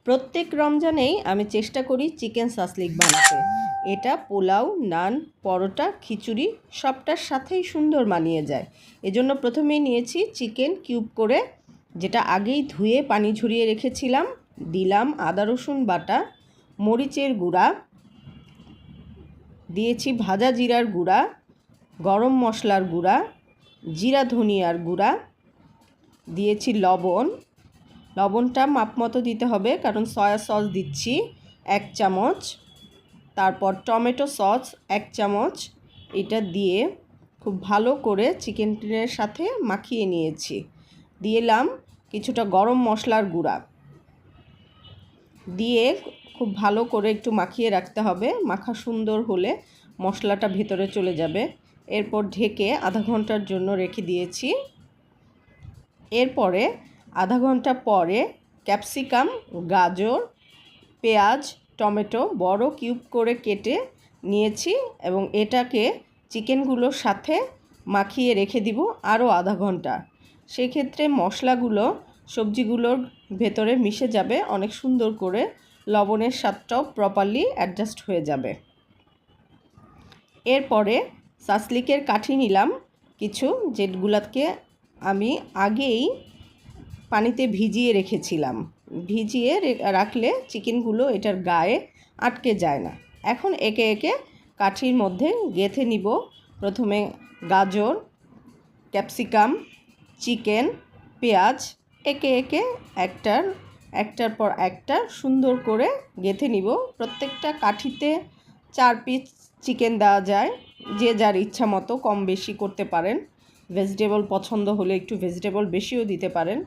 প্রত্যেক রমজানেই আমি চেষ্টা করি চিকেন সাসলিক বানাতে। এটা পোলাও, নান, পরোটা, খিচুড়ি সবটার সাথেই সুন্দর মানিয়ে যায়। এজন্য প্রথমেই নিয়েছি চিকেন কিউব করে, যেটা আগেই ধুয়ে পানি ঝরিয়ে রেখেছিলাম। দিলাম আদা রসুন বাটা, মরিচের গুঁড়া, দিয়েছি ভাজা জিরার গুঁড়া, গরম মশলার গুঁড়া, জিরা ধনিয়ার গুঁড়া, দিয়েছি লবণটা মাপ মতো দিতে হবে, কারণ সয়া সস দিচ্ছি 1 চামচ। তারপর টমেটো সস 1 চামচ। এটা দিয়ে খুব ভালো করে চিকেনের সাথে মাখিয়ে নিয়েছি। দিলাম কিছুটা গরম মশলার গুঁড়া, দিয়ে খুব ভালো করে একটু মাখিয়ে রাখতে হবে। মাখা সুন্দর হলে মশলাটা ভেতরে চলে যাবে। এরপর ঢেকে আধা ঘন্টার জন্য রেখে দিয়েছি। এরপরে আধা ঘন্টা পরে ক্যাপসিকাম, গাজর, পেঁয়াজ, টমেটো বড় কিউব করে কেটে নিয়েছি এবং এটাকে চিকেনগুলোর সাথে মাখিয়ে রেখে দিব আরও আধা ঘন্টা। সেক্ষেত্রে মশলাগুলো সবজিগুলোর ভেতরে মিশে যাবে অনেক সুন্দর করে, লবণের স্বাদটাও প্রপারলি অ্যাডজাস্ট হয়ে যাবে। এরপরে সাসলিকের কাঠি নিলাম কিছু, যেগুলোকে আমি আগেই পানিতে ভিজিয়ে রেখেছিলাম। ভিজিয়ে রাখলে চিকেনগুলো এটার গায়ে আটকে যায় না। এখন একে একে কাঠির মধ্যে গেঁথে নিব। প্রথমে গাজর, ক্যাপসিকাম, চিকেন, পেঁয়াজ একে একে একটার পর একটা সুন্দর করে গেঁথে নিব। প্রত্যেকটা কাঠিতে 4 পিস চিকেন দেওয়া যায়, যে যার ইচ্ছা মতো কম বেশি করতে পারেন। ভেজিটেবল পছন্দ হলে একটু ভেজিটেবল বেশিও দিতে পারেন।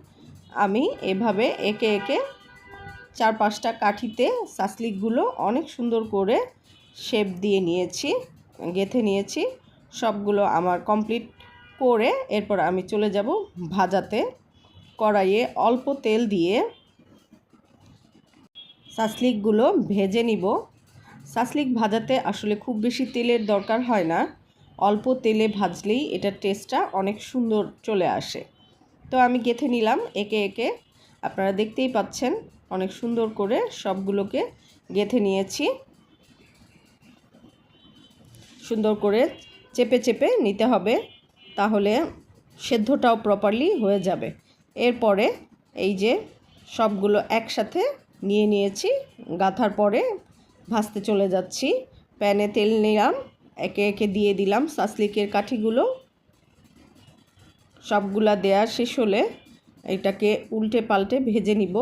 আমি এভাবে একে একে 4-5টা কাঠিতে সাসলিকগুলো অনেক সুন্দর করে শেপ দিয়ে নিয়েছি, গেঁথে নিয়েছি। সবগুলো আমার কমপ্লিট করে এরপর আমি চলে যাব ভাজাতে। কড়াইয়ে অল্প তেল দিয়ে সাসলিকগুলো ভেজে নিব। সাসলিক ভাজাতে আসলে খুব বেশি তেলের দরকার হয় না, অল্প তেলে ভাজলেই এটার টেস্টটা অনেক সুন্দর চলে আসে। তো আমি গেঁথে নিলাম একে একে, আপনারা দেখতেই পাচ্ছেন অনেক সুন্দর করে সবগুলোকে গেঁথে নিয়েছি। সুন্দর করে চেপে চেপে নিতে হবে, তাহলে সেদ্ধটাও প্রপারলি হয়ে যাবে। এরপরে এই যে সবগুলো একসাথে নিয়ে নিয়েছি, গাঁথার পরে ভাজতে চলে যাচ্ছি। প্যানে তেল নিলাম, একে একে দিয়ে দিলাম সাসলিকের কাঠিগুলো। সবগুলা দেওয়া শেষ হলে এটাকে উল্টে পাল্টে ভেজে নিব।